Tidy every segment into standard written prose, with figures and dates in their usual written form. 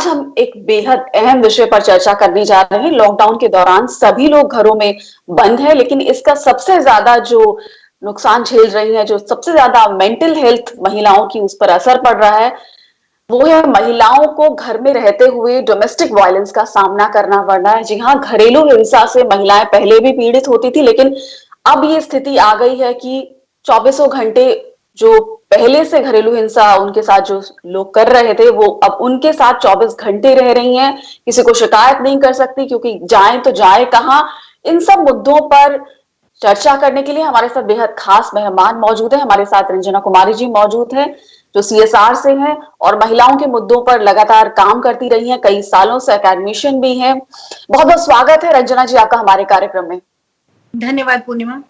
आज हम एक बेहद अहम विषय पर चर्चा करने जा रहे हैं। लॉकडाउन के दौरान सभी लोग घरों में बंद हैं, लेकिन इसका सबसे ज्यादा जो नुकसान झेल रही है, जो सबसे ज्यादा मेंटल हेल्थ महिलाओं की उस पर असर पड़ रहा है, वो है महिलाओं को घर में रहते हुए डोमेस्टिक वायलेंस का सामना करना पड़ रहा है। जी हाँ, घरेलू हिंसा से महिलाएं पहले भी पीड़ित होती थी, लेकिन अब ये स्थिति आ गई है कि चौबीसों घंटे जो पहले से घरेलू हिंसा उनके साथ जो लोग कर रहे थे, वो अब उनके साथ 24 घंटे रह रही हैं। किसी को शिकायत नहीं कर सकती, क्योंकि जाएं तो जाए कहाँ। इन सब मुद्दों पर चर्चा करने के लिए हमारे साथ बेहद खास मेहमान मौजूद है। हमारे साथ रंजना कुमारी जी मौजूद हैं, जो सीएसआर से हैं और महिलाओं के मुद्दों पर लगातार काम करती रही हैं, कई सालों से एकेडमिशियन भी हैं। बहुत बहुत स्वागत है रंजना जी आपका हमारे कार्यक्रम में। धन्यवाद पूर्णिमा।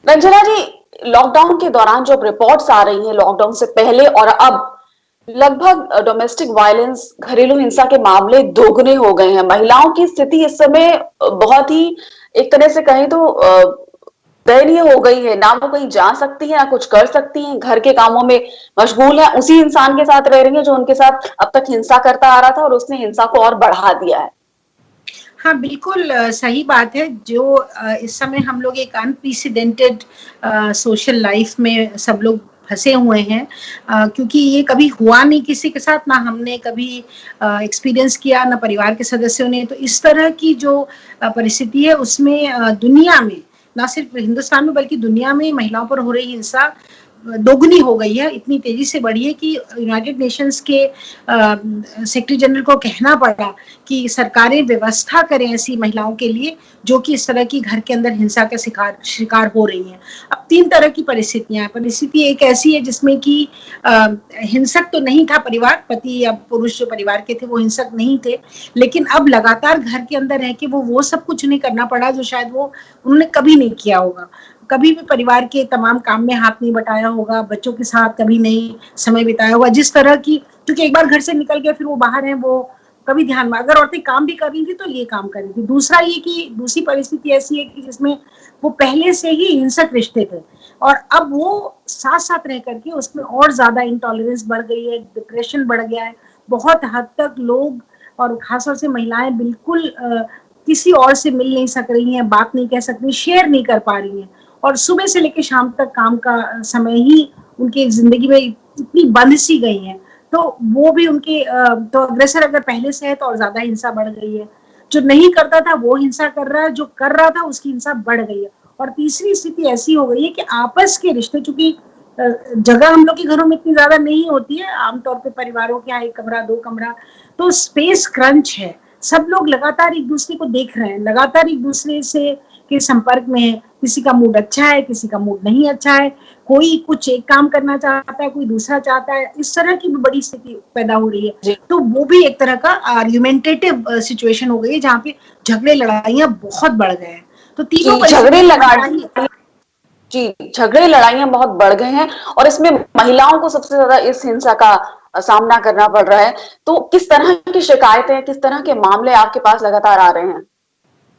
रंजना जी, लॉकडाउन के दौरान जो रिपोर्ट्स आ रही हैं, लॉकडाउन से पहले और अब लगभग डोमेस्टिक वायलेंस, घरेलू हिंसा के मामले दोगुने हो गए हैं। महिलाओं की स्थिति इस समय बहुत ही, एक तरह से कहें तो दयनीय हो गई है। ना वो कहीं जा सकती है, ना कुछ कर सकती हैं, घर के कामों में मशगूल है, उसी इंसान के साथ रह रही है जो उनके साथ अब तक हिंसा करता आ रहा था और उसने हिंसा को और बढ़ा दिया है। हाँ, बिल्कुल सही बात है। जो इस समय हम लोग एक अनप्रेसिडेंटेड सोशल लाइफ में सब लोग फंसे हुए हैं, क्योंकि ये कभी हुआ नहीं किसी के साथ, ना हमने कभी एक्सपीरियंस किया, ना परिवार के सदस्यों ने। तो इस तरह की जो परिस्थिति है उसमें दुनिया में, ना सिर्फ हिंदुस्तान में बल्कि दुनिया में महिलाओं पर हो रही हिंसा दोगुनी हो गई है, इतनी तेजी से बढ़ी है कि यूनाइटेड नेशंस के सेक्रेटरी जनरल को कहना पड़ा कि सरकारें व्यवस्था करें ऐसी महिलाओं के लिए जो कि इस तरह की घर के अंदर हिंसा का शिकार हो रही हैं। अब तीन तरह की परिस्थितियां हैं। परिस्थिति एक ऐसी है जिसमें कि हिंसक तो नहीं था परिवार, पति या पुरुष जो परिवार के थे वो हिंसक नहीं थे, लेकिन अब लगातार घर के अंदर रह के वो सब कुछ नहीं करना पड़ा जो शायद वो उन्होंने कभी नहीं किया होगा। कभी भी परिवार के तमाम काम में हाथ नहीं बटाया होगा, बच्चों के साथ कभी नहीं समय बिताया होगा। जिस तरह की, क्योंकि एक बार घर से निकल गए फिर वो बाहर हैं, वो कभी ध्यान में, अगर औरतें काम भी कर रही थी तो ये काम कर रही थी। दूसरा ये कि दूसरी परिस्थिति ऐसी है कि जिसमें वो पहले से ही हिंसक रिश्ते थे और अब वो साथ साथ रह करके उसमें और ज्यादा इंटॉलरेंस बढ़ गई है, डिप्रेशन बढ़ गया है। बहुत हद तक लोग और खासतौर से महिलाएं बिल्कुल किसी और से मिल नहीं सक रही हैं, बात नहीं कह सकती, शेयर नहीं कर पा रही हैं और सुबह से लेकर शाम तक काम का समय ही उनकी जिंदगी में इतनी बंद सी गई है। तो वो भी उनके तो अग्रेसर अगर पहले से है तो और ज्यादा हिंसा बढ़ गई है। जो नहीं करता था वो हिंसा कर रहा है, जो कर रहा था उसकी हिंसा बढ़ गई है। और तीसरी स्थिति ऐसी हो गई है कि आपस के रिश्ते, चूंकि जगह हम लोग के घरों में इतनी ज्यादा नहीं होती है, आमतौर पे परिवारों के यहाँ 1 कमरा 2 कमरा, तो स्पेस क्रंच है। सब लोग लगातार एक दूसरे को देख रहे हैं, लगातार एक दूसरे से के संपर्क में है। किसी का मूड अच्छा है, किसी का मूड नहीं अच्छा है, कोई कुछ एक काम करना चाहता है, कोई दूसरा चाहता है। इस तरह की भी बड़ी स्थिति पैदा हो रही है। तो वो भी एक तरह का आर्ग्यूमेंटेटिव सिचुएशन हो गई है जहाँ पे झगड़े लड़ाइयाँ बहुत बढ़ गए हैं। तो तीनों झगड़े लड़ाइयाँ बहुत बढ़ गए हैं और इसमें महिलाओं को सबसे ज्यादा इस हिंसा का सामना करना पड़ रहा है। तो किस तरह की शिकायतें, किस तरह के मामले आपके पास लगातार आ रहे हैं?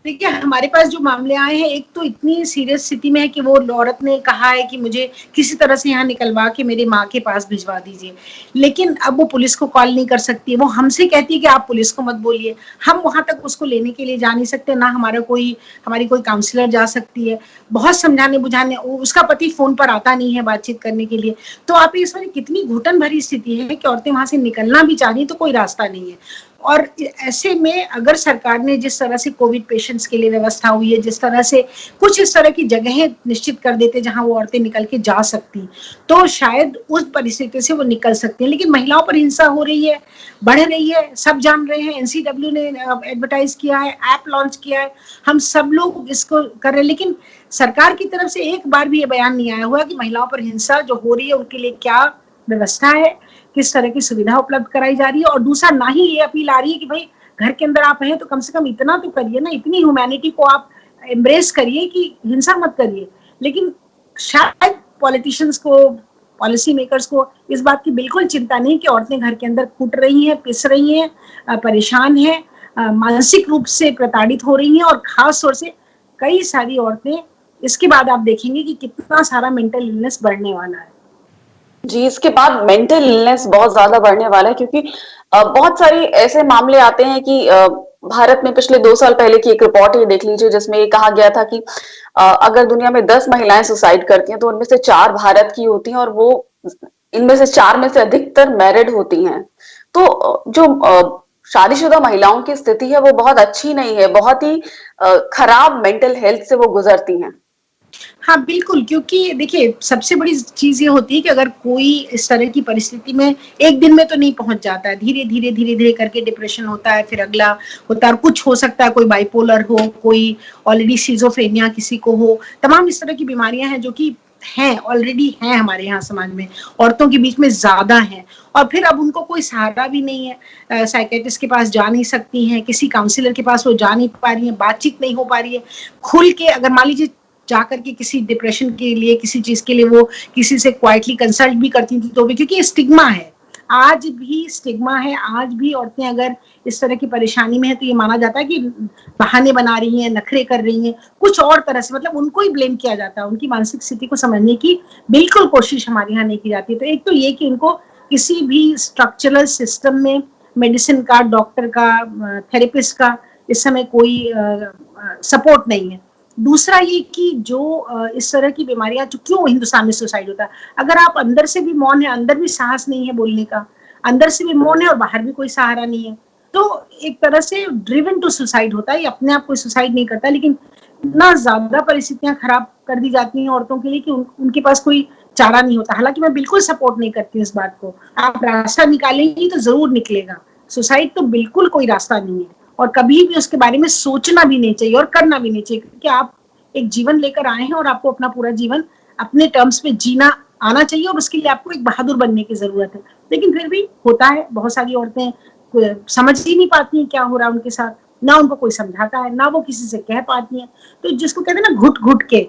देखिए, हमारे पास जो मामले आए हैं, एक तो इतनी सीरियस स्थिति में है कि वो औरत ने कहा है कि मुझे किसी तरह से यहाँ निकलवा के मेरे माँ के पास भिजवा दीजिए, लेकिन अब वो पुलिस को कॉल नहीं कर सकती। वो हमसे कहती है कि आप पुलिस को मत बोलिए, हम वहां तक उसको लेने के लिए जा नहीं सकते, ना हमारी कोई काउंसलर जा सकती है। बहुत समझाने बुझाने, उसका पति फोन पर आता नहीं है बातचीत करने के लिए। तो आप इस बार कितनी घुटन भरी स्थिति है कि औरतें वहां से निकलना भी चाह रही तो कोई रास्ता नहीं है। और ऐसे में अगर सरकार ने जिस तरह से कोविड पेशेंट्स के लिए व्यवस्था हुई है, जिस तरह से कुछ इस तरह की जगहें निश्चित कर देते जहां वो औरतें निकल के जा सकती, तो शायद उस परिस्थिति से वो निकल सकती हैं। लेकिन महिलाओं पर हिंसा हो रही है, बढ़ रही है, सब जान रहे हैं। एनसीडब्ल्यू ने एडवर्टाइज किया है, ऐप लॉन्च किया है, हम सब लोग इसको कर रहे हैं, लेकिन सरकार की तरफ से एक बार भी ये बयान नहीं आया हुआ कि महिलाओं पर हिंसा जो हो रही है उनके लिए क्या व्यवस्था है, किस तरह की सुविधा उपलब्ध कराई जा रही है। और दूसरा, ना ही ये अपील आ रही है कि भाई घर के अंदर आप हैं तो कम से कम इतना तो करिए ना, इतनी ह्यूमैनिटी को आप एम्ब्रेस करिए कि हिंसा मत करिए। लेकिन शायद पॉलिटिशियंस को, पॉलिसी मेकर्स को इस बात की बिल्कुल चिंता नहीं कि औरतें घर के अंदर कूट रही हैं, पिस रही हैं, परेशान हैं, मानसिक रूप से प्रताड़ित हो रही हैं। और खास तौर से कई सारी औरतें, इसके बाद आप देखेंगे कि कितना सारा मेंटल इलनेस बढ़ने वाला है। जी, इसके बाद मेंटल इलनेस बहुत ज्यादा बढ़ने वाला है, क्योंकि बहुत सारी ऐसे मामले आते हैं कि भारत में पिछले 2 साल पहले की एक रिपोर्ट ये देख लीजिए, जिसमें ये कहा गया था कि अगर दुनिया में 10 महिलाएं सुसाइड करती हैं तो उनमें से 4 भारत की होती हैं, और वो इनमें से 4 में से अधिकतर मैरिड होती हैं। तो जो शादीशुदा महिलाओं की स्थिति है वो बहुत अच्छी नहीं है, बहुत ही खराब मेंटल हेल्थ से वो गुजरती हैं। हाँ, बिल्कुल, क्योंकि देखिए सबसे बड़ी चीज़ ये होती है कि अगर कोई इस तरह की परिस्थिति में एक दिन में तो नहीं पहुँच जाता है, धीरे-धीरे, धीरे-धीरे करके डिप्रेशन होता है, फिर अगला होता है, और कुछ हो सकता है कोई बाइपोलर हो, कोई ऑलरेडी सिज़ोफ्रेनिया किसी को हो, तमाम इस तरह की बीमारियाँ हैं जो कि हैं, ऑलरेडी हैं हमारे यहाँ समाज में, औरतों के बीच में ज़्यादा हैं, और फिर अब उनको कोई सहारा भी नहीं है, साइकियाट्रिस्ट के पास जा नहीं सकती हैं, किसी काउंसलर के पास वो जा नहीं पा रही हैं, बातचीत नहीं हो पा रही है, खुल के अगर मान लीजिए जाकर के किसी डिप्रेशन के लिए किसी चीज के लिए वो किसी से क्वाइटली कंसल्ट भी करती थी तो भी, क्योंकि स्टिग्मा है, आज भी स्टिग्मा है, आज भी औरतें अगर इस तरह की परेशानी में है तो ये माना जाता है कि बहाने बना रही हैं, नखरे कर रही हैं, कुछ और तरह से, मतलब उनको ही ब्लेम किया जाता है, उनकी मानसिक स्थिति को समझने की बिल्कुल कोशिश हमारे यहाँ नहीं की जाती। तो एक तो ये कि उनको किसी भी स्ट्रक्चरल सिस्टम में मेडिसिन का, डॉक्टर का, थेरेपिस्ट का इस समय कोई सपोर्ट नहीं है। दूसरा ये कि जो इस तरह की बीमारियां, जो क्यों हिंदुस्तान में सुसाइड होता है, अगर आप अंदर से भी मौन है, अंदर भी साहस नहीं है बोलने का, अंदर से भी मौन है और बाहर भी कोई सहारा नहीं है, तो एक तरह से ड्रिवन टू सुसाइड होता है। ये अपने आप कोई सुसाइड नहीं करता, लेकिन इतना ज्यादा परिस्थितियां खराब कर दी जाती हैं औरतों के लिए कि उनके पास कोई चारा नहीं होता। हालांकि मैं बिल्कुल सपोर्ट नहीं करती इस बात को, आप रास्ता निकालेंगी तो जरूर निकलेगा, सुसाइड तो बिल्कुल कोई रास्ता नहीं है, और कभी भी उसके बारे में सोचना भी नहीं चाहिए और करना भी नहीं चाहिए, क्योंकि आप एक जीवन लेकर आए हैं और आपको अपना पूरा जीवन अपने टर्म्स में जीना आना चाहिए, और उसके लिए आपको एक बहादुर बनने की जरूरत है। लेकिन फिर भी होता है, बहुत सारी औरतें समझ ही नहीं पाती हैं क्या हो रहा है उनके साथ, ना उनको कोई समझाता है, ना वो किसी से कह पाती हैं। तो जिसको कहते हैं ना घुट घुट के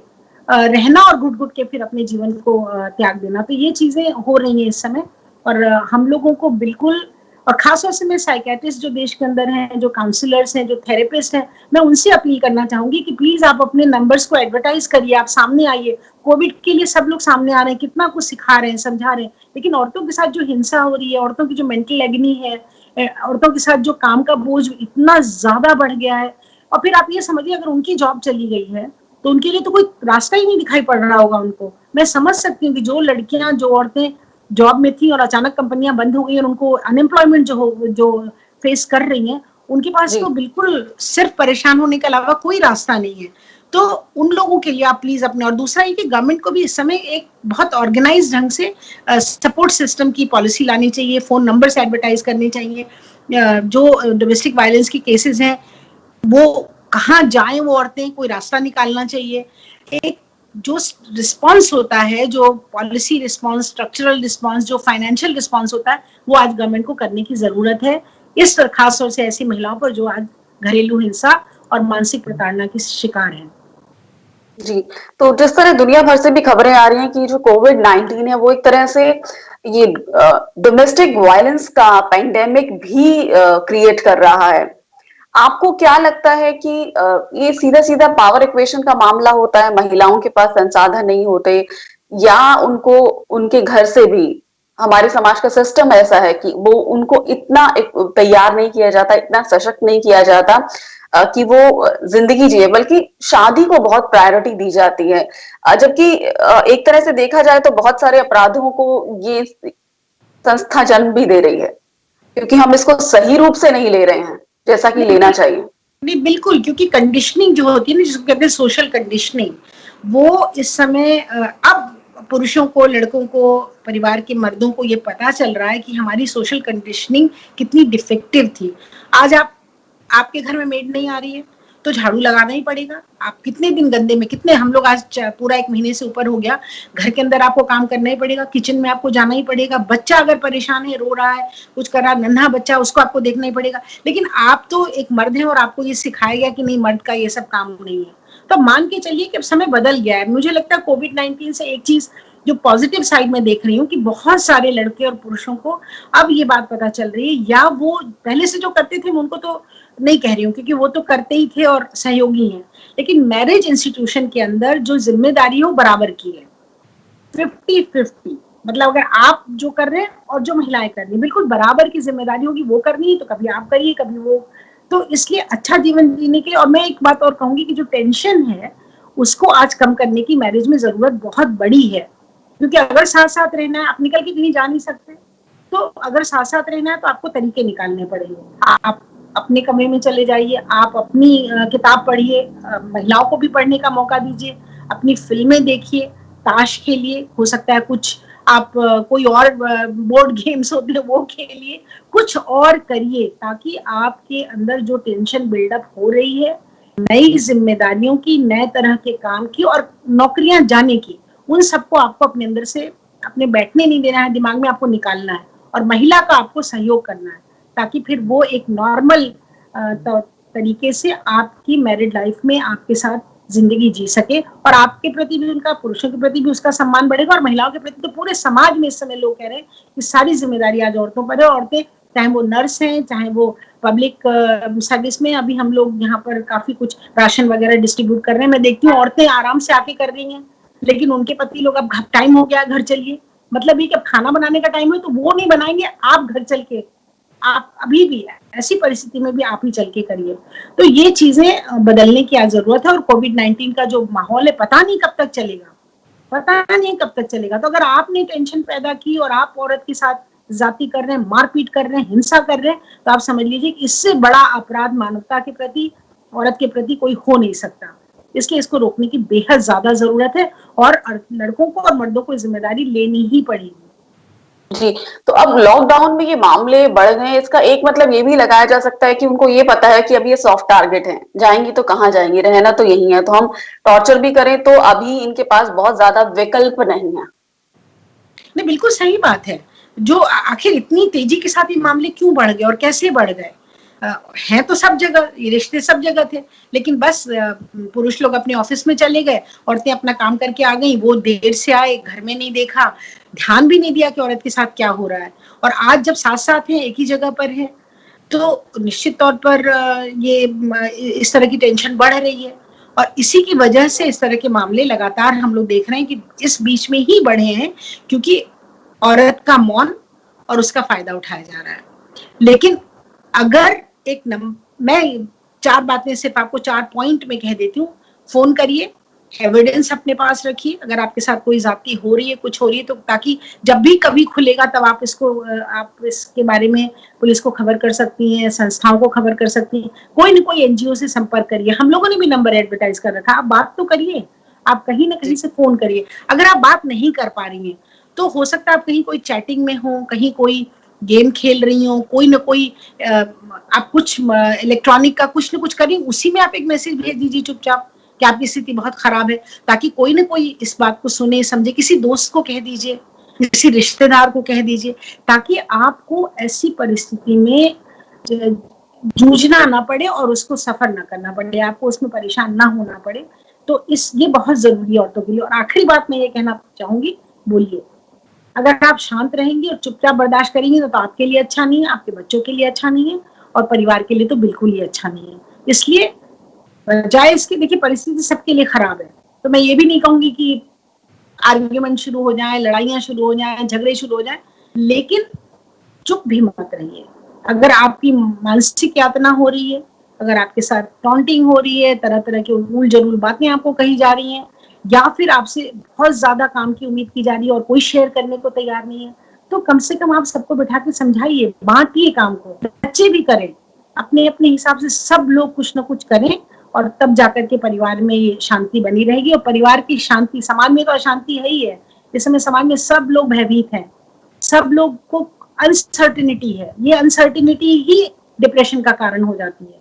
रहना, और घुट घुट के फिर अपने जीवन को त्याग देना, तो ये चीजें हो रही हैं इस समय। और हम लोगों को बिल्कुल, और खासतौर से मैं साइकियाट्रिस्ट जो देश के अंदर हैं, जो काउंसलर्स हैं, जो थेरेपिस्ट हैं, मैं उनसे अपील करना चाहूंगी कि प्लीज आप अपने नंबर्स को एडवर्टाइज करिए, आप सामने आइए। कोविड के लिए सब लोग सामने आ रहे हैं, कितना कुछ सिखा रहे हैं, समझा रहे हैं, लेकिन औरतों के साथ जो हिंसा हो रही है, औरतों की जो मेंटल एगनी है, औरतों के साथ जो काम का बोझ इतना ज्यादा बढ़ गया है, और फिर आप ये समझिए अगर उनकी जॉब चली गई है तो उनके लिए तो कोई रास्ता ही नहीं दिखाई पड़ रहा होगा उनको। मैं समझ सकती हूँ कि जो लड़कियां, जो औरतें जॉब में थी और अचानक कंपनियां बंद हो गई और उनको अनएम्प्लॉयमेंट जो फेस कर रही हैं, उनके पास तो बिल्कुल सिर्फ परेशान होने के अलावा कोई रास्ता नहीं है। तो उन लोगों के लिए आप प्लीज अपने, और दूसरा ये कि गवर्नमेंट को भी इस समय एक बहुत ऑर्गेनाइज ढंग से सपोर्ट सिस्टम की पॉलिसी लानी चाहिए, फोन नंबर से एडवर्टाइज करनी चाहिए, जो डोमेस्टिक वायलेंस की केसेस हैं वो कहाँ जाए वो औरतें, कोई रास्ता निकालना चाहिए। एक जो रिस्पांस होता है, जो पॉलिसी रिस्पांस, स्ट्रक्चरल रिस्पांस, जो फाइनेंशियल रिस्पांस होता है, वो आज गवर्नमेंट को करने की जरूरत है, इस खास तौर से ऐसी महिलाओं पर जो आज घरेलू हिंसा और मानसिक प्रताड़ना की शिकार हैं। जी, तो जिस तरह दुनिया भर से भी खबरें आ रही हैं कि जो कोविड-19 है वो एक तरह से ये डोमेस्टिक वायलेंस का पेंडेमिक भी क्रिएट कर रहा है। आपको क्या लगता है कि ये सीधा-सीधा पावर इक्वेशन का मामला होता है, महिलाओं के पास संसाधन नहीं होते, या उनको उनके घर से भी, हमारे समाज का सिस्टम ऐसा है कि वो उनको इतना तैयार नहीं किया जाता, इतना सशक्त नहीं किया जाता कि वो जिंदगी जिए, बल्कि शादी को बहुत प्रायोरिटी दी जाती है, जबकि एक तरह से देखा जाए तो बहुत सारे अपराधों को ये संस्था जन्म भी दे रही है, क्योंकि हम इसको सही रूप से नहीं ले रहे हैं जैसा कि लेना चाहिए। नहीं, बिल्कुल, क्योंकि कंडीशनिंग जो होती है ना, जिसको कहते हैं सोशल कंडीशनिंग, वो इस समय अब पुरुषों को, लड़कों को, परिवार के मर्दों को ये पता चल रहा है कि हमारी सोशल कंडीशनिंग कितनी डिफेक्टिव थी। आज आपके घर में मेड नहीं आ रही है तो झाड़ू लगाना ही पड़ेगा। आप कितने दिन गंदे में, कितने, हम लोग आज पूरा 1 महीने से ऊपर हो गया, घर के अंदर आपको काम करना ही पड़ेगा, किचन में आपको जाना ही पड़ेगा। बच्चा अगर परेशान है, रो रहा है, कुछ कर रहा है, नन्हा बच्चा, उसको आपको देखना ही पड़ेगा। लेकिन आप तो एक मर्द हैं और आपको ये सिखाया गया कि नहीं, मर्द का ये सब काम नहीं है। तो मान के चलिए कि अब समय बदल गया है। मुझे लगता है कोविड-19 से एक चीज जो पॉजिटिव साइड में देख रही हूँ कि बहुत सारे लड़के और पुरुषों को अब ये बात पता चल रही है, या वो पहले से जो करते थे उनको तो नहीं कह रही हूँ क्योंकि वो तो करते ही थे और सहयोगी हैं, लेकिन मैरिज इंस्टीट्यूशन के अंदर जो जिम्मेदारी है वो बराबर की है, 50-50। मतलब अगर आप जो कर रहे हैं और जो महिलाएं कर रही हैं, बिल्कुल बराबर की जिम्मेदारी होगी, वो करनी है तो कभी आप करिए, कभी वो। तो इसलिए अच्छा जीवन जीने के, और मैं एक बात और कहूंगी कि जो टेंशन है उसको आज कम करने की मैरिज में जरूरत बहुत बड़ी है, क्योंकि अगर साथ साथ रहना है, आप निकल के कहीं जा नहीं सकते, तो अगर साथ साथ रहना है तो आपको तरीके निकालने पड़ेंगे। आप अपने कमरे में चले जाइए, आप अपनी किताब पढ़िए, महिलाओं को भी पढ़ने का मौका दीजिए, अपनी फिल्में देखिए, ताश खेलिए, हो सकता है कुछ आप कोई और बोर्ड गेम्स होते हैं वो खेलिए, कुछ और करिए, ताकि आपके अंदर जो टेंशन बिल्डअप हो रही है नई जिम्मेदारियों की, नए तरह के काम की और नौकरियां जाने की, उन सबको आपको अपने अंदर से अपने बैठने नहीं देना है, दिमाग में आपको निकालना है, और महिला का आपको सहयोग करना है, ताकि फिर वो एक नॉर्मल तरीके से आपकी मैरिड लाइफ में आपके साथ जिंदगी जी सके, और आपके प्रति भी उनका, पुरुषों के प्रति भी उसका सम्मान बढ़ेगा, और महिलाओं के प्रति तो पूरे समाज में इस समय लोग कह रहे हैं कि सारी जिम्मेदारी आज औरतों पर है। औरतें चाहे वो नर्स हैं, चाहे वो पब्लिक सर्विस में, अभी हम लोग यहाँ पर काफी कुछ राशन वगैरह डिस्ट्रीब्यूट कर रहे हैं, मैं देखती हूँ औरतें आराम से आके कर रही हैं, लेकिन उनके पति लोग अब टाइम हो गया घर चलिए, मतलब ये कि अब खाना बनाने का टाइम है तो वो नहीं बनाएंगे, आप घर चल के, आप अभी भी ऐसी परिस्थिति में भी आप ही चल के करिए। तो ये चीजें बदलने की आज जरूरत है, और कोविड-19 का जो माहौल है पता नहीं कब तक चलेगा, पता नहीं कब तक चलेगा। तो अगर आपने टेंशन पैदा की और आप औरत के साथ जाति कर रहे हैं, मारपीट कर रहे हैं, हिंसा कर रहे हैं, तो आप समझ लीजिए कि इससे बड़ा अपराध मानवता के प्रति, औरत के प्रति कोई हो नहीं सकता। इसलिए इसको रोकने की बेहद ज्यादा जरूरत है, और लड़कों को और मर्दों को जिम्मेदारी लेनी ही पड़ेगी। जी, तो अब लॉकडाउन में ये मामले बढ़ गए हैं, इसका एक मतलब ये भी लगाया जा सकता है कि उनको ये पता है कि अब ये सॉफ्ट टारगेट है, जाएंगी तो कहाँ जाएंगी, रहना तो यही है, तो हम टॉर्चर भी करें तो अभी इनके पास बहुत ज्यादा विकल्प नहीं है। नहीं, बिल्कुल सही बात है। जो आखिर इतनी तेजी के साथ ये मामले क्यों बढ़ गए और कैसे बढ़ गए? हैं तो सब जगह, ये रिश्ते सब जगह थे, लेकिन बस पुरुष लोग अपने ऑफिस में चले गए, औरतें अपना काम करके आ गई, वो देर से आए, घर में नहीं देखा, ध्यान भी नहीं दिया कि औरत के साथ क्या हो रहा है। और आज जब साथ साथ हैं, एक ही जगह पर है, तो निश्चित तौर पर ये इस तरह की टेंशन बढ़ रही है, और इसी की वजह से इस तरह के मामले लगातार हम लोग देख रहे हैं कि इस बीच में ही बढ़े हैं, क्योंकि औरत का मौन और उसका फायदा उठाया जा रहा है। लेकिन अगर मैं 4 बातें सिर्फ आपको 4 पॉइंट में कह देती हूँ। फोन करिए, एविडेंस अपने पास रखिए, अगर आपके साथ कोई ज्यादती हो रही है, कुछ हो रही है, तो ताकि जब भी कभी खुलेगा तब आप इसके बारे में पुलिस को खबर कर सकती हैं, संस्थाओं को खबर कर सकती हैं, कोई न कोई एनजीओ से संपर्क करिए। हम लोगों ने भी नंबर एडवर्टाइज कर रखा, आप बात तो करिए, आप कहीं ना कहीं से फोन करिए। अगर आप बात नहीं कर पा रही हैं तो हो सकता है आप कहीं कोई चैटिंग में हो, कहीं कोई गेम खेल रही हो, कोई ना कोई आप कुछ इलेक्ट्रॉनिक का कुछ ना कुछ करें, उसी में आप एक मैसेज भेज दीजिए चुपचाप कि आपकी स्थिति बहुत खराब है, ताकि कोई ना कोई इस बात को सुने समझे। किसी दोस्त को कह दीजिए, किसी रिश्तेदार को कह दीजिए, ताकि आपको ऐसी परिस्थिति में जूझना ना पड़े और उसको सफर ना करना पड़े, आपको उसमें परेशान ना होना पड़े। तो ये बहुत जरूरी है औरतों के लिए। और आखिरी बात मैं ये कहना चाहूंगी, बोलिए। अगर आप शांत रहेंगी और चुपचाप बर्दाश्त करेंगी तो आपके लिए अच्छा नहीं है, आपके बच्चों के लिए अच्छा नहीं है, और परिवार के लिए तो बिल्कुल ही अच्छा नहीं है। इसलिए बजाय इसके, देखिए परिस्थिति सबके लिए खराब है, तो मैं ये भी नहीं कहूंगी कि आर्ग्यूमेंट शुरू हो जाए, लड़ाइयां शुरू हो जाए, झगड़े शुरू हो जाए, लेकिन चुप भी मत रहिए। अगर आपकी मानसिक यातना हो रही है, अगर आपके साथ टॉन्टिंग हो रही है, तरह तरह की उल जरूर बातें आपको कही जा रही हैं, या फिर आपसे बहुत ज्यादा काम की उम्मीद की जा रही है और कोई शेयर करने को तैयार नहीं है, तो कम से कम आप सबको बिठा के समझाइए, बांटिए काम को, बच्चे भी करें, अपने अपने हिसाब से सब लोग कुछ ना कुछ करें, और तब जाकर के परिवार में ये शांति बनी रहेगी। और परिवार की शांति, समाज में तो अशांति है ही है, इस समय समाज में सब लोग भयभीत हैं, सब लोग को अनसर्टिनिटी है, ये अनसर्टिनिटी ही डिप्रेशन का कारण हो जाती है।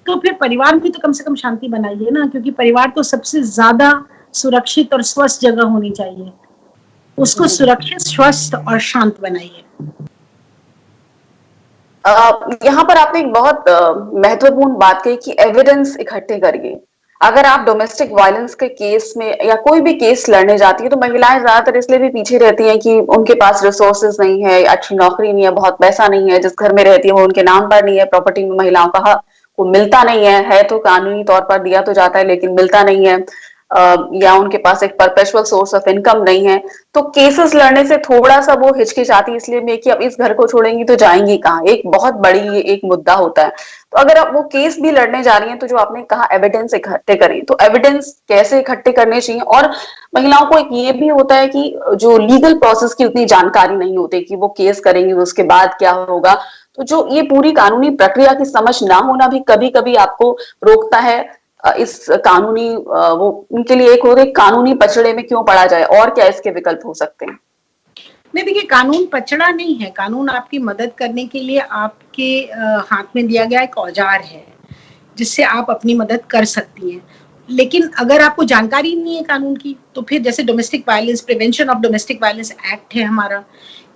तो फिर परिवार में तो कम से कम शांति बनाइए ना, क्योंकि परिवार तो सबसे ज्यादा सुरक्षित और स्वस्थ जगह होनी चाहिए, उसको सुरक्षित, स्वस्थ और शांत बनाइए। यहाँ पर आपने एक बहुत महत्वपूर्ण बात कही कि एविडेंस इकट्ठे करिए। अगर आप डोमेस्टिक वायलेंस के केस में या कोई भी केस लड़ने जाती है तो महिलाएं ज्यादातर इसलिए भी पीछे रहती हैं कि उनके पास रिसोर्सेज नहीं है, अच्छी नौकरी नहीं है, बहुत पैसा नहीं है, जिस घर में रहती है वो उनके नाम पर नहीं है, प्रॉपर्टी में महिलाओं का हक वो मिलता नहीं है तो कानूनी तौर पर दिया तो जाता है लेकिन मिलता नहीं है। या उनके पास एक परपेचुअल सोर्स ऑफ इनकम नहीं है, तो केसेस लड़ने से थोड़ा सा वो हिचकिचाती इसलिए में कि अब इस घर को छोड़ेंगी तो जाएंगी कहाँ, एक बहुत बड़ी ये एक मुद्दा होता है। तो अगर आप वो केस भी लड़ने जा रही हैं तो जो आपने कहा एविडेंस इकट्ठे करें, तो एविडेंस कैसे इकट्ठे करने चाहिए? और महिलाओं को एक ये भी होता है कि जो लीगल प्रोसेस की उतनी जानकारी नहीं होती कि वो केस करेंगी तो उसके बाद क्या होगा, तो जो ये पूरी कानूनी प्रक्रिया की समझ ना होना भी कभी कभी आपको रोकता है इस कानूनी वो उनके लिए एक होते कानूनी पचड़े में क्यों पड़ा जाए, और क्या इसके विकल्प हो सकते हैं? नहीं, देखिए, कानून पचड़ा नहीं है, कानून आपकी मदद करने के लिए आपके हाथ में दिया गया एक औजार है जिससे आप अपनी मदद कर सकती हैं। लेकिन अगर आपको जानकारी नहीं है कानून की, तो फिर जैसे domestic violence, prevention of domestic violence act है हमारा,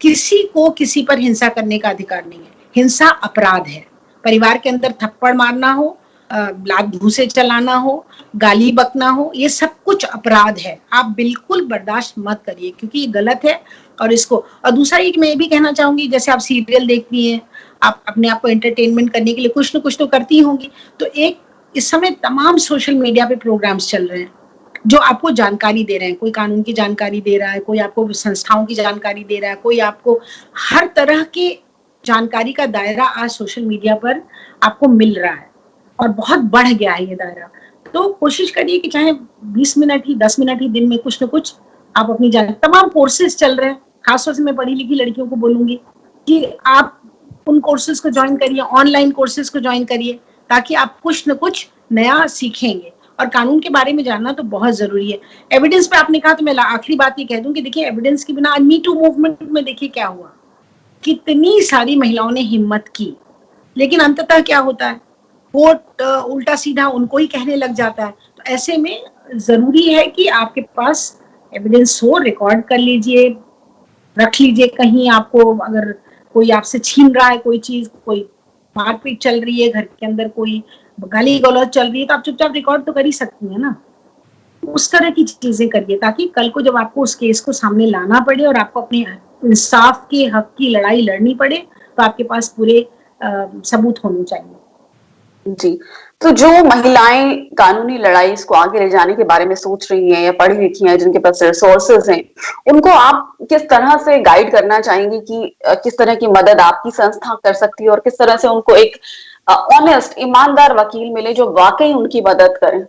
किसी को किसी पर हिंसा करने का अधिकार नहीं है। हिंसा अपराध है। परिवार के अंदर थप्पड़ मारना हो, लात घूंसे चलाना हो, गाली बकना हो, ये सब कुछ अपराध है। आप बिल्कुल बर्दाश्त मत करिए क्योंकि ये गलत है। और इसको, और दूसरा एक मैं भी कहना चाहूंगी, जैसे आप सीरियल देखती हैं, आप अपने आप को एंटरटेनमेंट करने के लिए कुछ न कुछ तो करती होंगी, तो एक इस समय तमाम सोशल मीडिया पे प्रोग्राम्स चल रहे हैं जो आपको जानकारी दे रहे हैं। कोई कानून की जानकारी दे रहा है, कोई आपको संस्थाओं की जानकारी दे रहा है, कोई आपको हर तरह की जानकारी का दायरा आज सोशल मीडिया पर आपको मिल रहा है और बहुत बढ़ गया है ये दायरा। तो कोशिश करिए कि चाहे 20 मिनट ही, 10 मिनट ही दिन में कुछ न कुछ आप अपनी तमाम कोर्सेज चल रहे हैं। खासतौर से मैं पढ़ी लिखी लड़कियों को बोलूंगी कि आप उन कोर्सेज को ज्वाइन करिए, ऑनलाइन कोर्सेज को ज्वाइन करिए, ताकि आप कुछ न कुछ नया सीखेंगे। और कानून के बारे में जानना तो बहुत जरूरी है। एविडेंस पे आपने कहा, तो मैं आखिरी बात ये कह दूं कि देखिए, एविडेंस के बिना आज मी टू मूवमेंट में देखिए क्या हुआ, कितनी सारी महिलाओं ने हिम्मत की, लेकिन अंततः क्या होता है, कोर्ट उल्टा सीधा उनको ही कहने लग जाता है। तो ऐसे में जरूरी है कि आपके पास एविडेंस हो, रिकॉर्ड कर लीजिए, रख लीजिए कहीं। आपको अगर कोई आपसे छीन रहा है कोई चीज, कोई मारपीट चल रही है घर के अंदर, कोई गाली गलौज चल रही है, तो आप चुपचाप रिकॉर्ड तो कर ही सकती है ना। उस तरह की चीजें करिए ताकि कल को जब आपको उस केस को सामने लाना पड़े और आपको अपने इंसाफ के हक की लड़ाई लड़नी पड़े, तो आपके पास पूरे सबूत होने चाहिए। जी, तो जो महिलाएं कानूनी लड़ाई इसको आगे ले जाने के बारे में सोच रही हैं या पढ़ी लिखी हैं, जिनके पास रिसोर्सेज हैं, उनको आप किस तरह से गाइड करना चाहेंगे कि किस तरह की मदद आपकी संस्था कर सकती है और किस तरह से उनको एक ऑनेस्ट, ईमानदार वकील मिले जो वाकई उनकी मदद करें?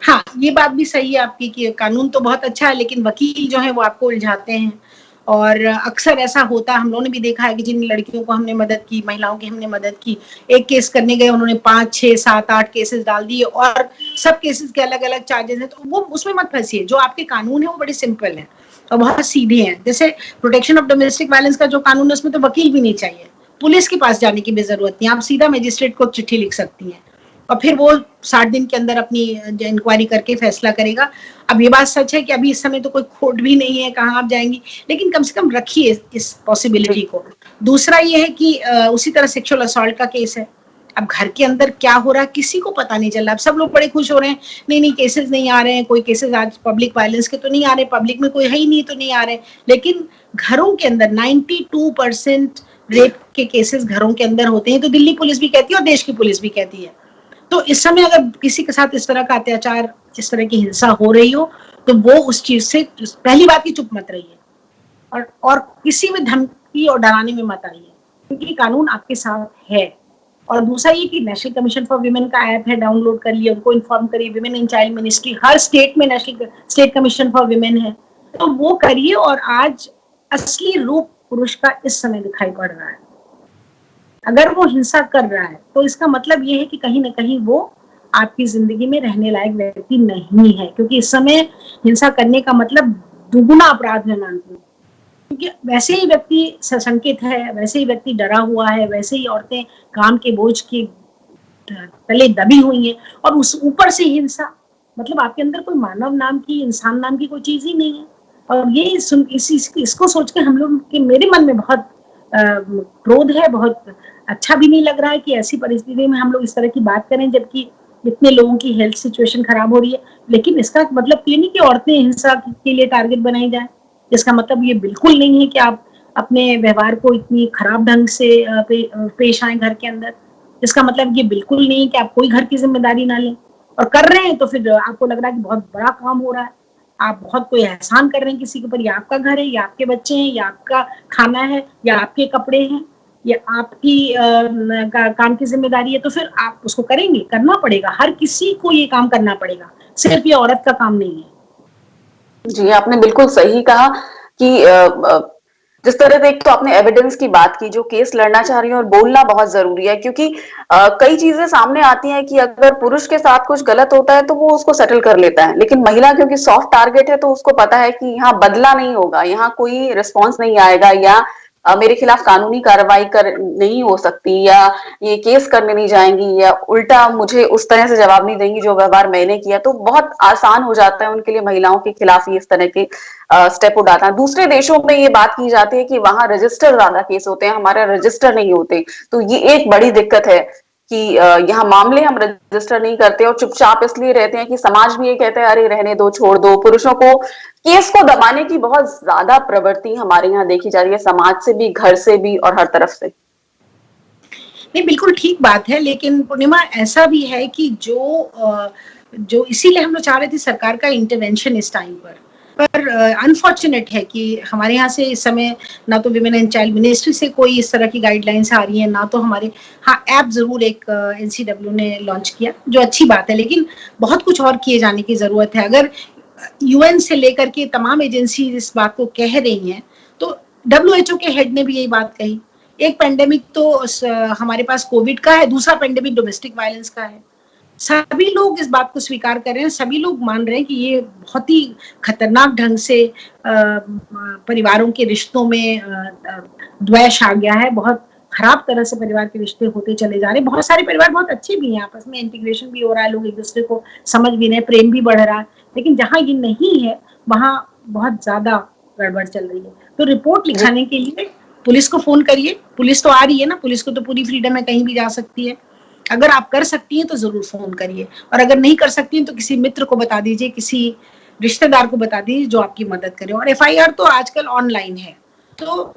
हाँ, ये बात भी सही है आपकी कि कानून तो बहुत अच्छा है, लेकिन वकील जो है वो आपको उलझाते हैं। और अक्सर ऐसा होता है, हम लोगों ने भी देखा है कि जिन लड़कियों को हमने मदद की, महिलाओं की हमने मदद की, एक केस करने गए, उन्होंने 5, 6, 7, 8 केसेस डाल दिए और सब केसेस के अलग अलग चार्जेस हैं। तो वो उसमें मत फंसिए। जो आपके कानून है वो बड़े सिंपल है और बहुत सीधे हैं। जैसे प्रोटेक्शन ऑफ डोमेस्टिक वायलेंस का जो कानून है, उसमें तो वकील भी नहीं चाहिए, पुलिस के पास जाने की भी जरूरत नहीं, आप सीधा मजिस्ट्रेट को चिट्ठी लिख सकती हैं और फिर वो 60 दिन के अंदर अपनी इंक्वायरी करके फैसला करेगा। अब ये बात सच है कि अभी इस समय तो कोई कोर्ट भी नहीं है, कहाँ आप जाएंगी, लेकिन कम से कम रखिए इस पॉसिबिलिटी को। दूसरा ये है कि उसी तरह सेक्सुअल असॉल्ट का केस है। अब घर के अंदर क्या हो रहा है किसी को पता नहीं चल रहा। अब सब लोग बड़े खुश हो रहे हैं, नहीं केसेस नहीं आ रहे हैं, कोई केसेस आज पब्लिक वायलेंस के तो नहीं आ रहे, पब्लिक में कोई है ही नहीं तो नहीं आ रहे, लेकिन घरों के अंदर 92% रेप के केसेस घरों के अंदर होते हैं। तो दिल्ली पुलिस भी कहती है और देश की पुलिस भी कहती है। तो इस समय अगर किसी के साथ इस तरह का अत्याचार, इस तरह की हिंसा हो रही हो, तो वो उस चीज से पहली बात की चुप मत रहिए और किसी में धमकी और डराने में मत आइए, क्योंकि कानून आपके साथ है। और दूसरा ये कि नेशनल कमीशन फॉर वुमेन का ऐप है, डाउनलोड कर लिए, उनको इन्फॉर्म करिए। वुमेन इन चाइल्ड मिनिस्ट्री, हर स्टेट में national state commission for women है, तो वो करिए। और आज असली रूप पुरुष का इस समय दिखाई पड़ रहा है। अगर वो हिंसा कर रहा है तो इसका मतलब ये है कि कहीं ना कहीं वो आपकी जिंदगी में रहने लायक व्यक्ति नहीं है, क्योंकि इस समय हिंसा करने का मतलब दुगुना अपराध मैं मानती हूँ। क्योंकि वैसे ही व्यक्ति सशंकित है, वैसे ही व्यक्ति डरा हुआ है, वैसे ही औरतें काम के बोझ के तले दबी हुई हैं, और उस ऊपर से हिंसा, मतलब आपके अंदर कोई मानव नाम की, इंसान नाम की कोई चीज ही नहीं है। और ये इसको सोच के हम लोग के, मेरे मन में बहुत क्रोध है, बहुत अच्छा भी नहीं लग रहा है कि ऐसी परिस्थिति में हम लोग इस तरह की बात करें, जबकि इतने लोगों की हेल्थ सिचुएशन खराब हो रही है। लेकिन इसका मतलब ये नहीं कि औरतें हिंसा के लिए टारगेट बनाई जाए। इसका मतलब ये बिल्कुल नहीं है कि आप अपने व्यवहार को इतनी खराब ढंग से पेश आए घर के अंदर। इसका मतलब ये बिल्कुल नहीं है कि आप कोई घर की जिम्मेदारी ना लें। और कर रहे हैं तो फिर आपको लग रहा है कि बहुत बड़ा काम हो रहा है, आप बहुत कोई एहसान कर रहे हैं किसी के ऊपर, या आपका घर है, या आपके बच्चे हैं, या आपका खाना है, या आपके कपड़े हैं, या आपकी काम की जिम्मेदारी है, तो फिर आप उसको करेंगे, करना पड़ेगा, हर किसी को ये काम करना पड़ेगा, सिर्फ ये औरत का काम नहीं है। जी, आपने बिल्कुल सही कहा कि जिस तरह से एक तो आपने एविडेंस की बात की, जो केस लड़ना चाह रही है और बोलना बहुत जरूरी है, क्योंकि कई चीजें सामने आती हैं कि अगर पुरुष के साथ कुछ गलत होता है तो वो उसको सेटल कर लेता है, लेकिन महिला क्योंकि सॉफ्ट टारगेट है तो उसको पता है कि यहाँ बदला नहीं होगा, यहाँ कोई रिस्पॉन्स नहीं आएगा, या मेरे खिलाफ कानूनी कार्रवाई कर नहीं हो सकती, या ये केस करने नहीं जाएंगी, या उल्टा मुझे उस तरह से जवाब नहीं देंगी जो व्यवहार मैंने किया, तो बहुत आसान हो जाता है उनके लिए महिलाओं के खिलाफ ही इस तरह के स्टेप उठाना। दूसरे देशों में ये बात की जाती है कि वहां रजिस्टर ज्यादा केस होते हैं, हमारे रजिस्टर नहीं होते, तो ये एक बड़ी दिक्कत है कि यहाँ मामले हम रजिस्टर नहीं करते और चुपचाप इसलिए रहते हैं कि समाज भी ये कहता है अरे रहने दो, छोड़ दो। पुरुषों को केस को दबाने की बहुत ज्यादा प्रवृत्ति हमारे यहाँ देखी जा रही है, समाज से भी, घर से भी और हर तरफ से। नहीं, बिल्कुल ठीक बात है, लेकिन पूर्णिमा ऐसा भी है कि जो इसीलिए हम लोग चाह रहे थे सरकार का इंटरवेंशन इस टाइम पर अनफॉर्चुनेट है कि हमारे यहाँ से इस समय ना तो विमेन एंड चाइल्ड मिनिस्ट्री से कोई इस तरह की गाइडलाइंस आ रही है, ना तो हमारे, हाँ ऐप जरूर एक एनसीडब्ल्यू ने लॉन्च किया जो अच्छी बात है, लेकिन बहुत कुछ और किए जाने की जरूरत है। अगर यूएन से लेकर के तमाम एजेंसी इस बात को कह रही हैं, तो डब्ल्यूएचओ के हेड ने भी यही बात कही। एक पेंडेमिक तो हमारे पास कोविड का है, दूसरा पेंडेमिक डोमेस्टिक वायलेंस का है। सभी लोग इस बात को स्वीकार कर रहे हैं, सभी लोग मान रहे हैं कि ये बहुत ही खतरनाक ढंग से परिवारों के रिश्तों में द्वेष आ गया है, बहुत खराब तरह से परिवार के रिश्ते होते चले जा रहे हैं। बहुत सारे परिवार बहुत अच्छे भी हैं, आपस में इंटीग्रेशन भी हो रहा है, लोग एक दूसरे को समझ भी रहे हैं, प्रेम भी बढ़ रहा है, लेकिन जहाँ ये नहीं है वहाँ बहुत ज्यादा गड़बड़ चल रही है। तो रिपोर्ट लिखाने के लिए पुलिस को फोन करिए, पुलिस तो आ रही है ना, पुलिस को तो पूरी फ्रीडम है, कहीं भी जा सकती है। अगर आप कर सकती हैं तो जरूर फोन करिए, और अगर नहीं कर सकती हैं तो किसी मित्र को बता दीजिए, किसी रिश्तेदार को बता दीजिए जो आपकी मदद करे। और एफआईआर तो आजकल ऑनलाइन है, तो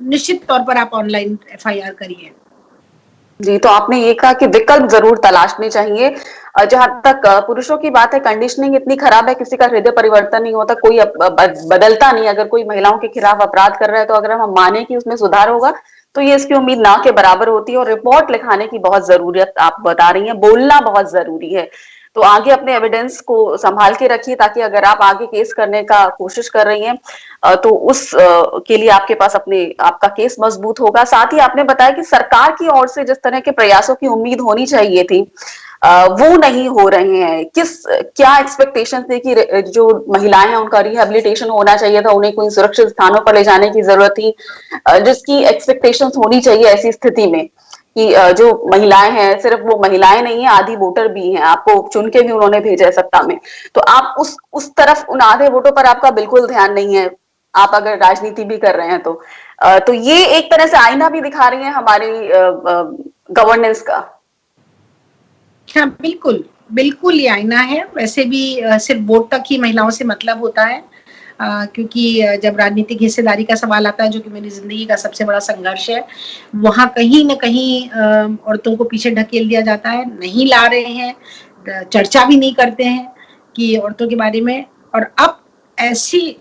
निश्चित तौर पर आप ऑनलाइन एफआईआर करिए। जी, तो आपने ये कहा कि विकल्प जरूर तलाशने चाहिए। जहां तक पुरुषों की बात है, कंडीशनिंग इतनी खराब है, किसी का हृदय परिवर्तन नहीं होता, कोई बदलता नहीं। अगर कोई महिलाओं के खिलाफ अपराध कर रहा है तो अगर हम माने कि उसमें सुधार होगा तो ये इसकी उम्मीद ना के बराबर होती है। और रिपोर्ट लिखाने की बहुत जरूरत आप बता रही हैं, बोलना बहुत जरूरी है। तो आगे अपने एविडेंस को संभाल के रखिए, ताकि अगर आप आगे केस करने का कोशिश कर रही हैं तो उस के लिए आपके पास आपका केस मजबूत होगा। साथ ही आपने बताया कि सरकार की ओर से जिस तरह के प्रयासों की उम्मीद होनी चाहिए थी वो नहीं हो रहे हैं। क्या एक्सपेक्टेशन थे कि जो महिलाएं हैं उनका रिहेबिलिटेशन होना चाहिए था, उन्हें कोई सुरक्षित स्थानों पर ले जाने की जरूरत थी, जिसकी एक्सपेक्टेशंस होनी चाहिए ऐसी स्थिति में कि जो महिलाएं हैं, सिर्फ वो महिलाएं नहीं है, आधी वोटर भी हैं, आपको चुन के भी उन्होंने भेजा है सत्ता में, तो आप उस तरफ, उन आधे वोटों पर आपका बिल्कुल ध्यान नहीं है, आप अगर राजनीति भी कर रहे हैं तो ये एक तरह से आईना भी दिखा रही है हमारी गवर्नेंस का। हाँ बिल्कुल, बिल्कुल ये आईना है। वैसे भी सिर्फ वोट तक ही महिलाओं से मतलब होता है, क्योंकि जब राजनीतिक हिस्सेदारी का सवाल आता है, जो कि मेरी जिंदगी का सबसे बड़ा संघर्ष है, वहाँ कहीं न कहीं औरतों को पीछे ढकेल दिया जाता है, नहीं ला रहे हैं, चर्चा भी नहीं करते हैं कि औरतों के बारे में। और अब ऐसी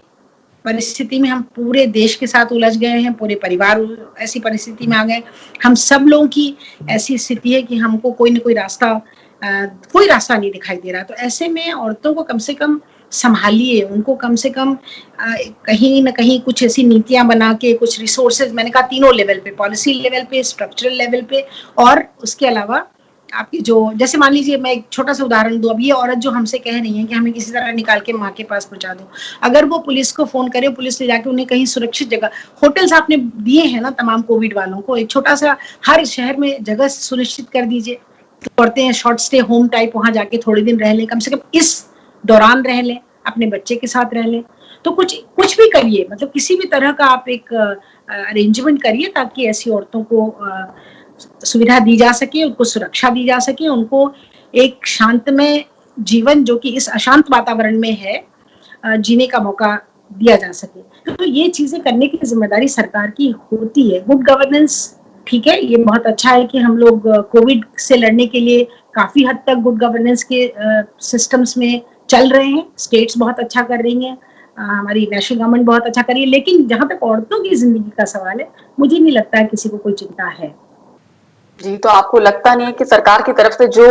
परिस्थिति में हम पूरे देश के साथ उलझ गए हैं, पूरे परिवार ऐसी परिस्थिति में आ गए, हम सब लोगों की ऐसी स्थिति है कि हमको कोई रास्ता नहीं दिखाई दे रहा। तो ऐसे में औरतों को कम से कम संभालिए, उनको कम से कम कहीं न कहीं कुछ ऐसी नीतियां बना के, कुछ रिसोर्सेज, मैंने कहा तीनों लेवल पे, पॉलिसी लेवल पे, स्ट्रक्चरल लेवल पे, और उसके अलावा आपकी जो, जैसे मान लीजिए मैं एक छोटा सा उदाहरण दूं, अब ये औरत जो हमसे कह रही है कि हमें किसी तरह निकाल के माँ के पास पहुंचा दो, अगर वो पुलिस को फोन करे, पुलिस ले जाके उन्हें कहीं सुरक्षित जगह, होटल्स आपने दिए हैं ना तमाम कोविड वालों को, एक छोटा सा हर शहर में जगह सुनिश्चित कर दीजिए, तो औरतें शॉर्ट स्टे होम टाइप वहां जाके थोड़े दिन रह लें, कम से कम इस दौरान रह लें, अपने बच्चे के साथ रह लें। तो कुछ भी करिए, मतलब किसी भी तरह का आप एक अरेंजमेंट करिए, ताकि ऐसी औरतों को सुविधा दी जा सके, उनको सुरक्षा दी जा सके, उनको एक शांतमय जीवन, जो कि इस अशांत वातावरण में है, जीने का मौका दिया जा सके। तो ये चीजें करने की जिम्मेदारी सरकार की होती है। गुड गवर्नेंस, ठीक है, ये बहुत अच्छा है कि हम लोग कोविड से लड़ने के लिए काफी हद तक गुड गवर्नेंस के सिस्टम्स में चल रहे हैं, स्टेट्स बहुत अच्छा कर रही हैं, हमारी नेशनल गवर्नमेंट बहुत अच्छा कर रही है, लेकिन जहां तक औरतों की जिंदगी का सवाल है, मुझे नहीं लगता है किसी को कोई चिंता है। जी, तो आपको लगता नहीं है कि सरकार की तरफ से जो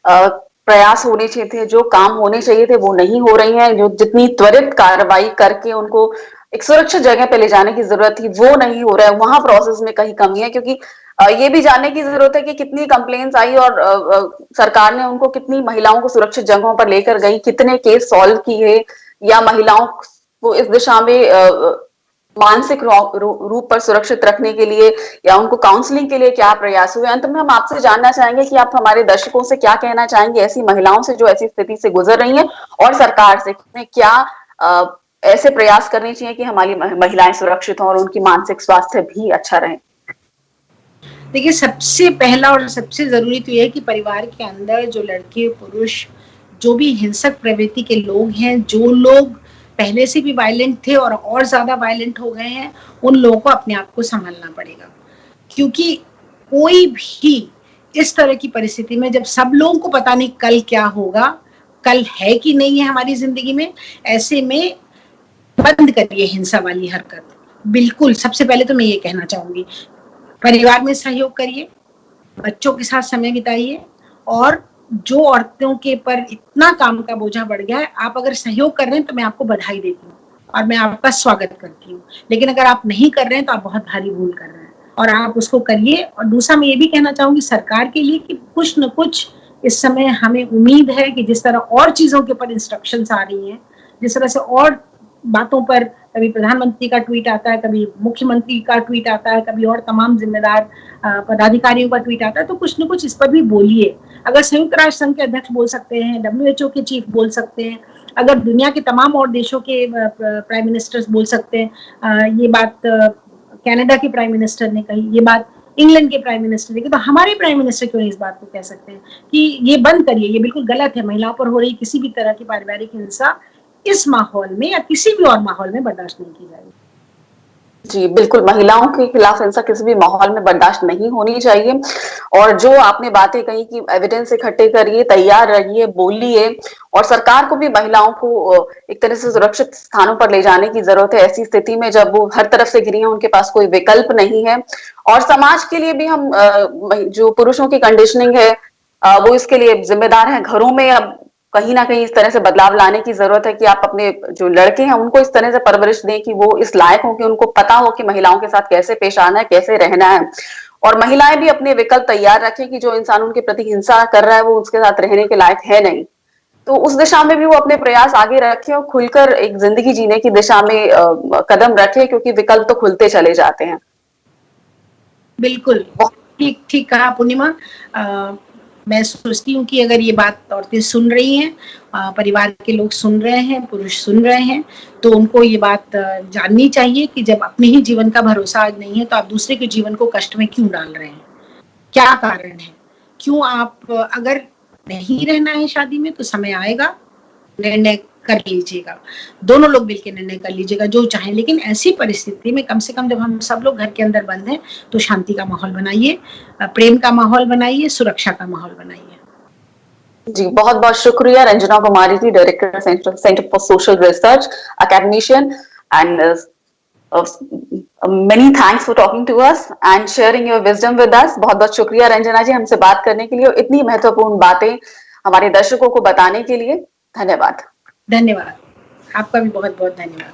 प्रयास होने चाहिए थे, जो काम होने चाहिए थे, वो नहीं हो रही हैं, जो जितनी त्वरित कार्रवाई करके उनको एक सुरक्षित जगह पे ले जाने की जरूरत थी, वो नहीं हो रहा है, वहां प्रोसेस में कहीं कमी है? क्योंकि ये भी जानने की जरूरत है कि कितनी कंप्लेंट्स आई और सरकार ने उनको कितनी महिलाओं को सुरक्षित जगहों पर लेकर गई, कितने केस सॉल्व किए, या महिलाओं को इस दिशा में मानसिक रूप पर सुरक्षित रखने के लिए या उनको काउंसलिंग के लिए क्या प्रयास हुए? अंत में हम आपसे जानना चाहेंगे कि आप हमारे दर्शकों से क्या कहना चाहेंगे ऐसी महिलाओं से जो ऐसी स्थिति से गुजर रही हैं, और सरकार से क्या ऐसे प्रयास करने चाहिए कि हमारी महिलाएं सुरक्षित हों और उनकी मानसिक स्वास्थ्य भी अच्छा रहे? देखिए, सबसे पहला और सबसे जरूरी तो यह है कि परिवार के अंदर जो लड़के पुरुष जो भी हिंसक प्रवृत्ति के लोग हैं, जो लोग पहले से भी वायलेंट थे और ज्यादा वायलेंट हो गए हैं, उन लोगों को अपने आप को संभालना पड़ेगा। क्योंकि कोई भी इस तरह की परिस्थिति में, जब सब लोगों को पता नहीं कल क्या होगा, कल है कि नहीं है हमारी जिंदगी में, ऐसे में बंद करिए हिंसा वाली हरकत। बिल्कुल, सबसे पहले तो मैं ये कहना चाहूंगी, परिवार में सहयोग करिए, बच्चों के साथ समय बिताइए, और जो औरतों के पर इतना काम का बोझा बढ़ गया है, आप अगर सहयोग कर रहे हैं तो मैं आपको बधाई देती हूँ और मैं आपका स्वागत करती हूँ, लेकिन अगर आप नहीं कर रहे हैं तो आप बहुत भारी भूल कर रहे हैं, और आप उसको करिए। और दूसरा मैं ये भी कहना चाहूंगी सरकार के लिए कि कुछ न कुछ इस समय हमें उम्मीद है कि जिस तरह और चीजों के ऊपर इंस्ट्रक्शंस आ रही हैं, जिस तरह से और बातों पर कभी प्रधानमंत्री का ट्वीट आता है, कभी मुख्यमंत्री का ट्वीट आता है, कभी और तमाम जिम्मेदार पदाधिकारियों का ट्वीट आता है, तो कुछ न कुछ इस पर भी बोलिए। अगर संयुक्त राष्ट्र संघ के अध्यक्ष बोल सकते हैं, WHO के चीफ बोल सकते हैं, अगर दुनिया के तमाम और देशों के प्राइम मिनिस्टर्स बोल सकते हैं, ये बात कनाडा के प्राइम मिनिस्टर ने कही, ये बात इंग्लैंड के प्राइम मिनिस्टर ने कही, तो हमारे प्राइम मिनिस्टर क्यों नहीं इस बात को कह सकते हैं कि ये बंद करिए, ये बिल्कुल गलत है, महिलाओं पर हो रही किसी भी तरह की पारिवारिक हिंसा इस माहौल में या किसी भी और माहौल में बर्दाश्त नहीं की जाएगी। जी बिल्कुल, महिलाओं के खिलाफ हिंसा किसी भी माहौल में बर्दाश्त नहीं होनी चाहिए। और जो आपने बातें कही कि एविडेंस इकट्ठे करिए, तैयार रहिए, बोलिए, और सरकार को भी महिलाओं को एक तरह से सुरक्षित स्थानों पर ले जाने की जरूरत है ऐसी स्थिति में जब वो हर तरफ से घिरी हैं, उनके पास कोई विकल्प नहीं है। और समाज के लिए भी हम जो पुरुषों की कंडीशनिंग है वो इसके लिए जिम्मेदार हैं। घरों में अब कहीं ना कहीं इस तरह से बदलाव लाने की जरूरत है कि आप अपने जो लड़के हैं उनको इस तरह से परवरिश दें कि वो इस लायक हो कि उनको पता हो कि महिलाओं के साथ कैसे पेश आना है, कैसे रहना है। और महिलाएं भी अपने विकल्प तैयार रखें कि जो इंसान उनके प्रति हिंसा कर रहा है वो उसके साथ रहने के लायक है नहीं, तो उस दिशा में भी वो अपने प्रयास आगे रखें और खुलकर एक जिंदगी जीने की दिशा में कदम रखें, क्योंकि विकल्प तो खुलते चले जाते हैं। बिल्कुल ठीक ठीक कहा पूर्णिमा। मैं सोचती हूँ कि अगर ये बात औरतें सुन रही हैं, परिवार के लोग सुन रहे हैं, पुरुष सुन रहे हैं, तो उनको ये बात जाननी चाहिए कि जब अपने ही जीवन का भरोसा आज नहीं है तो आप दूसरे के जीवन को कष्ट में क्यों डाल रहे हैं, क्या कारण है, क्यों आप अगर नहीं रहना है शादी में तो समय आएगा, निर्णय कर लीजिएगा, दोनों लोग मिलकर निर्णय कर लीजिएगा जो चाहें, लेकिन ऐसी परिस्थिति में कम से कम जब हम सब लोग घर के अंदर बंद हैं तो शांति का माहौल बनाइए, प्रेम का माहौल बनाइए, सुरक्षा का माहौल बनाइए। जी बहुत बहुत शुक्रिया Ranjana Kumari ji, director centre for social research, academician, and many thanks for talking to us and sharing your wisdom with us। बहुत बहुत शुक्रिया रंजना जी हमसे बात करने के लिए और इतनी महत्वपूर्ण बातें हमारे दर्शकों को बताने के लिए। धन्यवाद। धन्यवाद, आपका भी बहुत बहुत धन्यवाद।